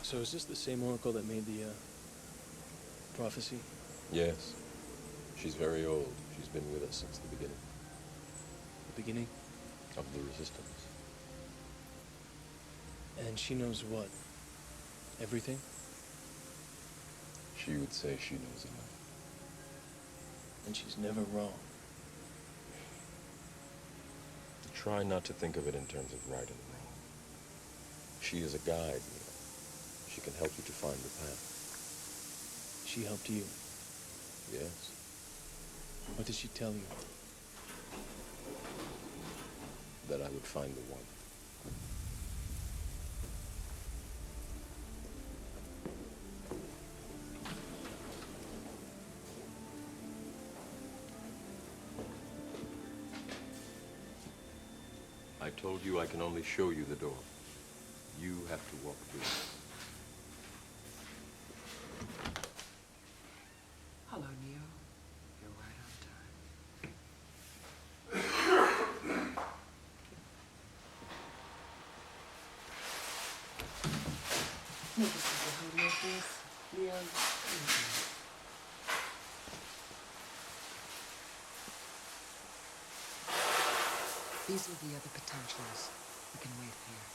So is this the same oracle that made the, prophecy? Yes. She's very old. She's been with us since the beginning. The beginning? Of the Resistance. And she knows what? Everything? She would say she knows enough. And she's never wrong. Try not to think of it in terms of right and wrong. She is a guide, you know. She can help you to find the path. She helped you. Yes. What did she tell you? That I would find the one. I told you I can only show you the door. You have to walk through it. Hello, Neo. You're right on time. This is the home office, Neo. These are the other potentials. We can wait here.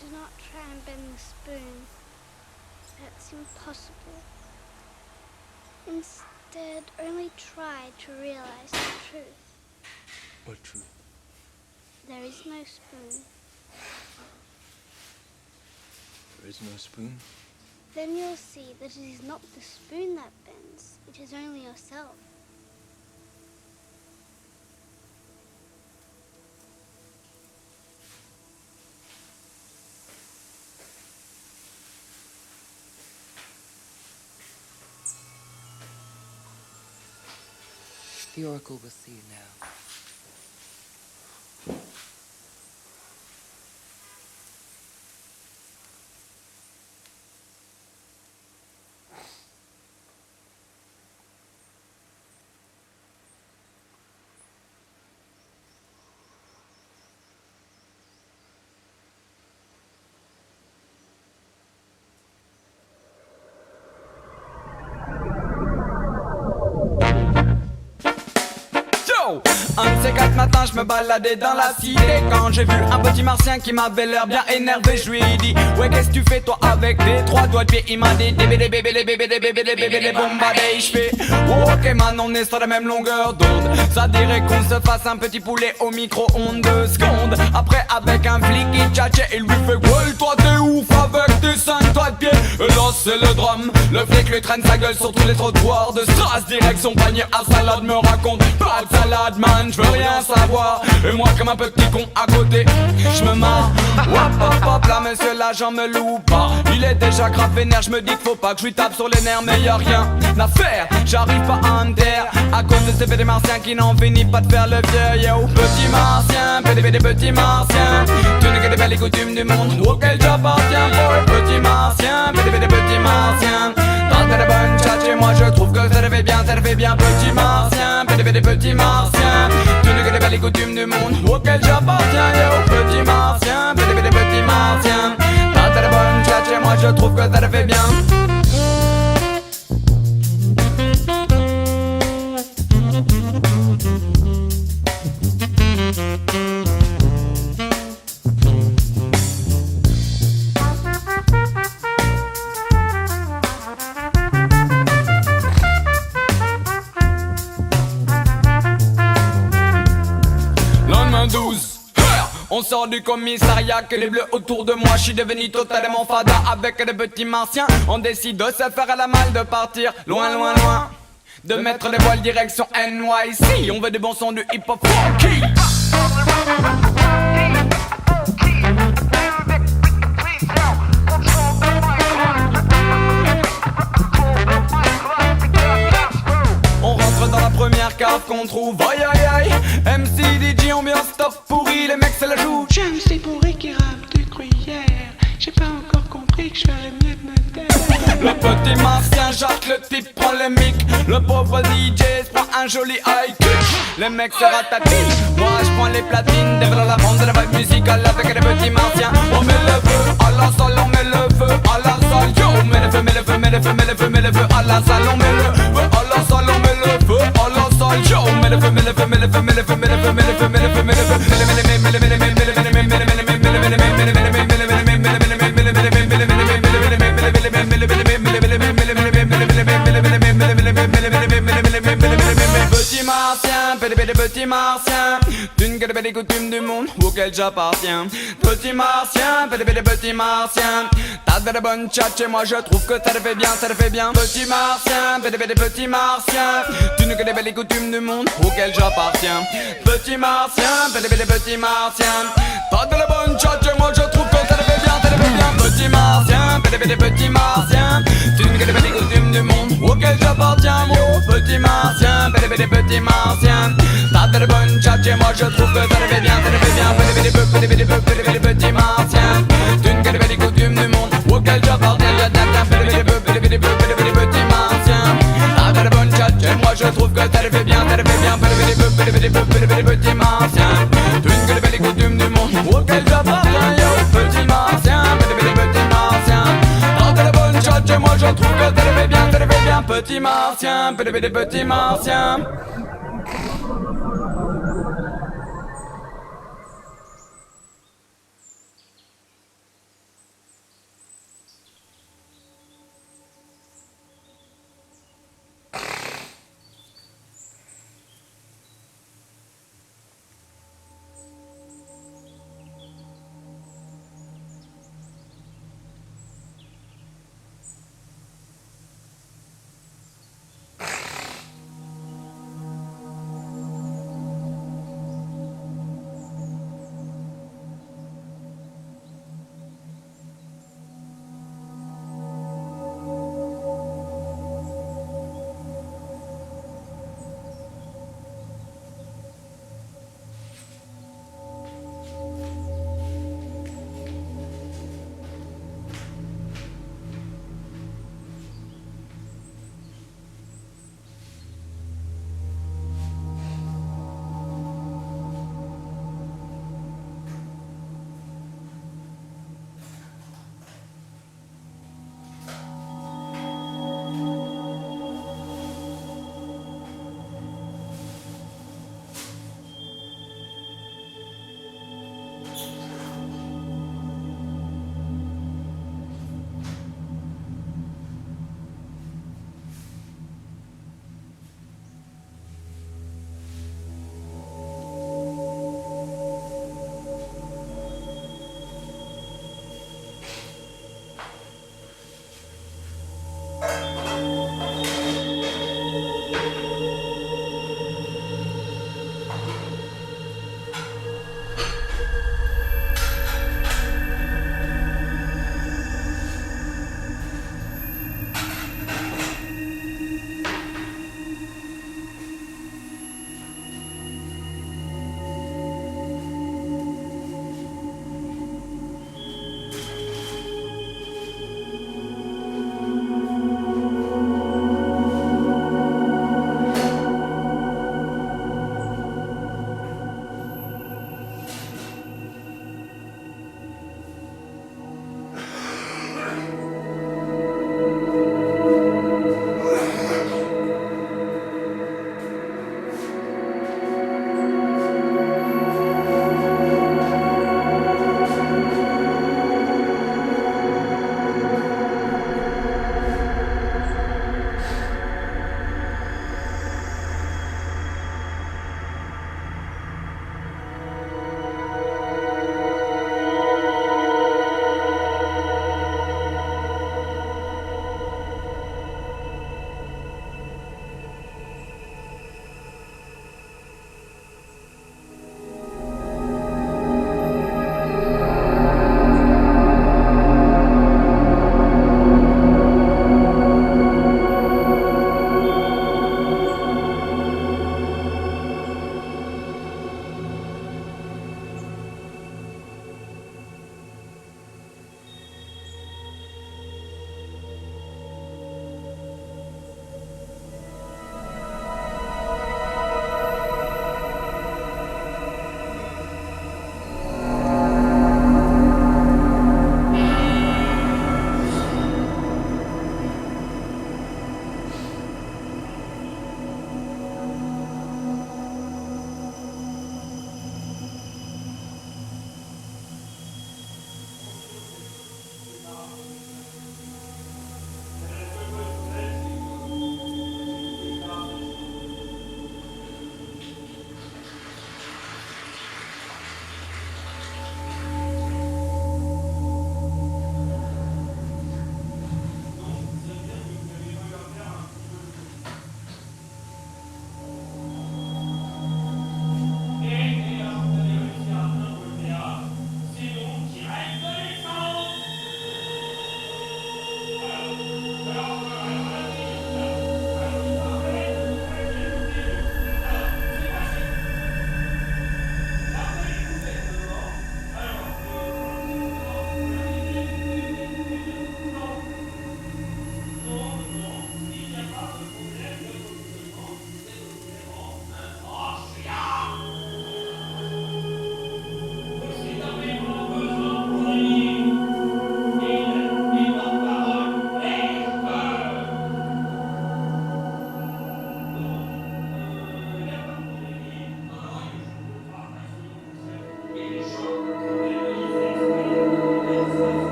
Do not try and bend the spoon. That's impossible. Instead, only try to realize the truth. What truth? There is no spoon. There is no spoon? Then you'll see that it is not the spoon that bends. It is only yourself. The Oracle will see you now. Un de ces quatre matins, je me baladais dans la cité quand j'ai vu un petit martien qui m'avait l'air bien énervé. Je lui ai dit: ouais, qu'est-ce que tu fais toi avec tes trois doigts de pied? Il m'a dit: des bébés, des bébés, des bébés, des bébés, des bébés, des bombardés. Je fais: oh, ok man, on est sur la même longueur d'onde. Ça dirait qu'on se fasse un petit poulet au micro-ondes 2 secondes. Après avec un flic il tchatchait, il lui fait: ouais, toi t'es ouf avec tes 5 doigts de pied. Et là c'est le drame, le flic lui traîne sa gueule sur tous les trottoirs de Stras. Direction panier à salade, me raconte pas de salade man, je veux rien savoir. Et moi comme un petit con à côté, je me marre. Hop hop hop, là monsieur l'agent me loue pas. Il est déjà grave vénère, je me dis qu'il faut pas que je lui tape sur les nerfs. Mais y'a rien à faire, j'arrive pas à me taire à cause de ces petits martiens qui n'en finissent pas de faire le vieux. Yo petit martien, des petits martiens, tu n'es que des belles coutumes du monde auquel j'appartiens. Boy petit martien, des petits martiens, dans tes bonnes chat chez moi je trouve que ça te fait bien, ça te fait bien. Petit martien, des petits martiens, tu n'es que des belles coutumes du monde auquel j'appartiens. Yo petit martien, des petits martiens, dans tes bonnes chat chez moi je trouve que ça te fait bien. On sort du commissariat, que les bleus autour de moi. Je suis devenu totalement fada avec des petits martiens. On décide de se faire à la malle, de partir loin, loin, loin. de mettre les voiles direction NYC. On veut des bons sons de hip-hop funky. On rentre dans la première cave qu'on trouve, aïe aïe aïe. MC, DJ, ambiance top pourri, les mecs se la jouent. J'aime ces bourrés qui rappent de gruyère. J'ai pas encore compris que je ferais mieux de me taire. Le petit martien Jacques, le type prend le mic. Le pauvre DJ se prend un joli high kick. Les mecs se ratatillent, moi je prends les platines. Devant la bande de la vibe musicale avec les petits martiens. On met le feu à la salle, on met le feu à la salle. Yo, on met le feu, met le feu, met le feu, met le feu, met le feu à la salle. On met le feu à la salle, on met le feu à la salle. Yo, on met le feu, met le feu, met le feu, met le feu, met le feu, met le feu, met le feu, met le feu, met le Petit martien, petit martien, d'une des coutumes du monde auquel j'appartiens. Petit martien, petit martien, t'as de la bonne tchatche et moi je trouve que ça le fait bien, ça le fait bien. Petit martien, petit martien, d'une des coutumes du monde auquel j'appartiens. Petit martien, petit martien, t'as de la bonne tchatche et moi je trouve que ça le fait bien, ça le fait bien. Petit martien, petit martien, d'une des coutumes du monde auquel j'appartiens. Petit martien, petit martien, t'as de la bonne tchatche et moi je trouve que ça le fait bien, ça le fait bien. Petit martien, d'une des coutumes du monde auquel j'appartiens. Petit martien, t'as de la bonne tchatche et moi je trouve que ça le fait bien, ça le fait bien. Petit martien, d'une des coutumes du monde auquel j'appartiens. Petit martien, petit martien, t'as de la bonne tchatche et moi je trouve que ça le fait bien, ça le fait bien. Petit martien, petit martien.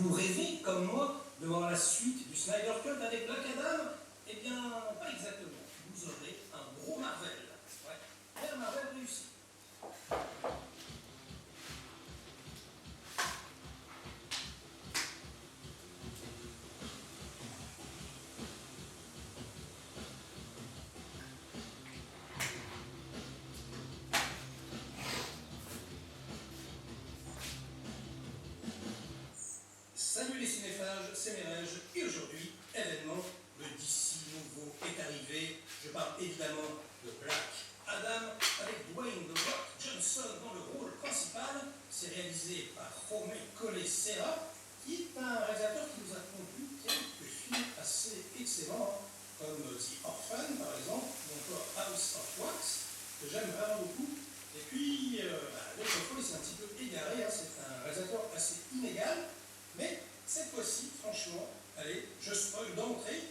Vous rêvez, comme moi, de voir la suite du Snyder Cut avec Black Adam? Eh bien, pas exactement. Vous aurez un gros Marvel. Ouais, mais un Marvel réussi. Salut les cinéphages, c'est Merege, et aujourd'hui, événement, le DC nouveau est arrivé. Je parle évidemment de Black Adam, avec Dwayne The Rock Johnson dans le rôle principal. C'est réalisé par Jaume Collet-Serra, qui est un réalisateur qui nous a pondu quelques films assez excellents, comme The Orphan par exemple, ou encore House of Wax, que j'aime vraiment beaucoup. Et puis, l'autre fois, il s'est un petit peu égaré, hein, c'est un réalisateur assez inégal. Mais cette fois-ci, franchement, allez, je spoil d'entrée,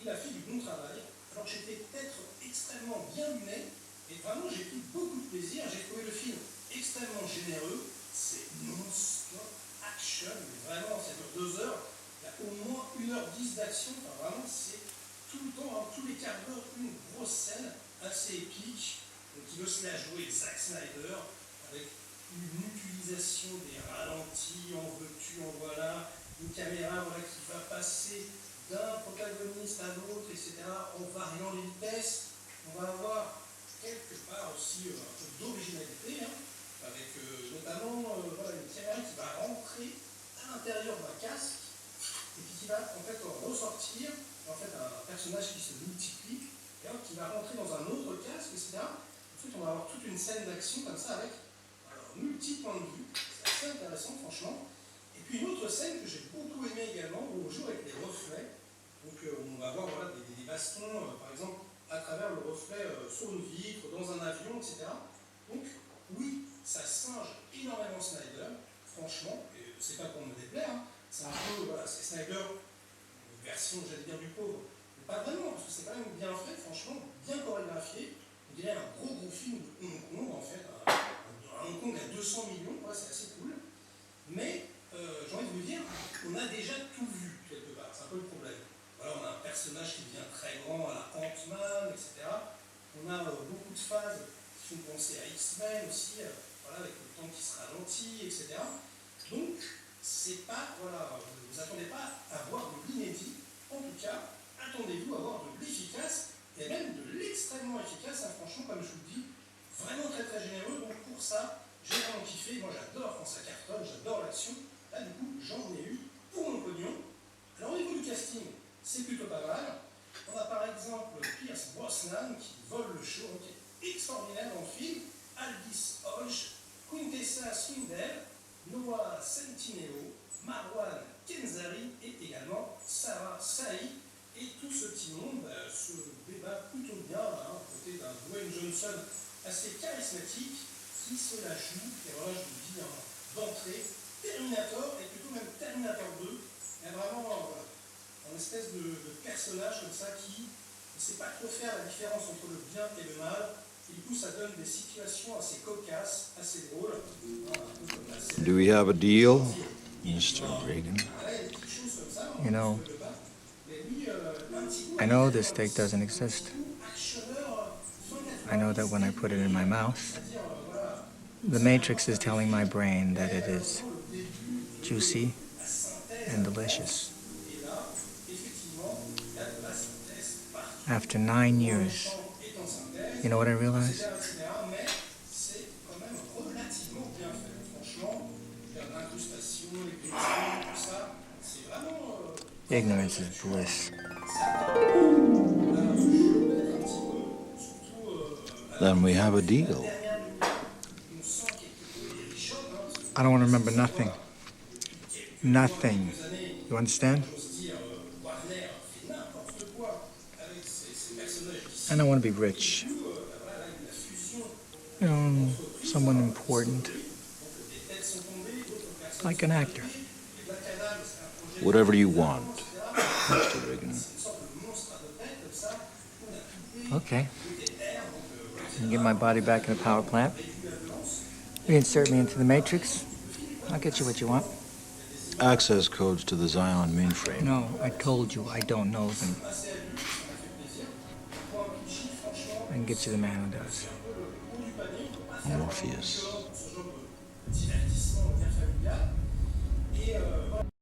il a fait du bon travail. Alors j'étais peut-être extrêmement bien luné, et vraiment j'ai pris beaucoup de plaisir. J'ai trouvé le film extrêmement généreux. C'est non-stop action, mais vraiment, ça dure 2 heures. Il y a au moins 1h10 d'action. Enfin, vraiment, c'est tout le temps, hein, tous les quarts d'heure, une grosse scène assez épique. Donc il veut se la jouer Zack Snyder avec une utilisation des ralentis, en veux-tu, en voilà, une caméra voilà, qui va passer d'un protagoniste à l'autre, etc., en variant les vitesses. On va avoir quelque part aussi un peu d'originalité, hein, avec notamment voilà, une caméra qui va rentrer à l'intérieur d'un casque, et puis qui va en fait ressortir, en fait un personnage qui se multiplie, et qui va rentrer dans un autre casque, etc. En fait, on va avoir toute une scène d'action comme ça avec multi-points de vue, c'est assez intéressant franchement. Et puis une autre scène que j'ai beaucoup aimée également, où on joue avec les reflets. Donc on va voir voilà, des bastons, par exemple, à travers le reflet sur une vitre, dans un avion, etc. Donc oui, ça singe énormément Snyder, franchement, et c'est pas pour me déplaire, hein. C'est un peu, voilà, c'est Snyder, une version, j'allais dire, du pauvre. Mais pas vraiment, parce que c'est quand même bien fait, franchement, bien chorégraphié. On dirait un gros film de Hong Kong, en fait, Hong Kong à 200 millions, ouais, c'est assez cool. Mais j'ai envie de vous dire, on a déjà tout vu quelque part, c'est un peu le problème. Voilà, on a un personnage qui devient très grand à la Ant-Man, etc. On a beaucoup de phases qui font penser à X-Men aussi, voilà, avec le temps qui se ralentit, etc. Donc, c'est pas, voilà, vous attendez pas à voir de l'inédit, en tout cas, attendez-vous à voir de l'efficace, et même de l'extrêmement efficace, hein, franchement, comme je vous le dis, vraiment très très généreux. Donc pour ça, j'ai vraiment kiffé. Moi j'adore quand ça cartonne, j'adore l'action. Là du coup, j'en ai eu pour mon pognon. Alors au niveau du casting, c'est plutôt pas mal. On a par exemple Pierce Brosnan qui vole le show, qui est extraordinaire dans le film. Aldis Hodge, Quintessa Swindell, Noah Centineo, Marwan Kenzari et également Sarah Sahi. Et tout ce petit monde se débat plutôt bien, hein, à côté d'un Dwayne Johnson assez charismatique, qui se la joue, et voilà, je vous le dis, hein, d'entrée, Terminator, et plutôt même Terminator 2, il y a vraiment voilà, une espèce de personnage comme ça qui ne sait pas trop faire la différence entre le bien et le mal, et du coup ça donne des situations assez cocasses, assez drôles. Do we have a deal, Mr. Reagan? You know, I know this steak doesn't exist. I know that when I put it in my mouth, the Matrix is telling my brain that it is juicy and delicious. After 9 years, you know what I realized? Ignorance is bliss. Then we have a deal. I don't want to remember nothing. Nothing. You understand? And I want to be rich. You know, someone important. Like an actor. Whatever you want, Mr. Reagan. Okay. You can get my body back in the power plant. Reinsert me into the Matrix. I'll get you what you want. access codes to the Zion mainframe. No, I told you I don't know them. I can get you the man who does. Morpheus. divertissement bien familial. Et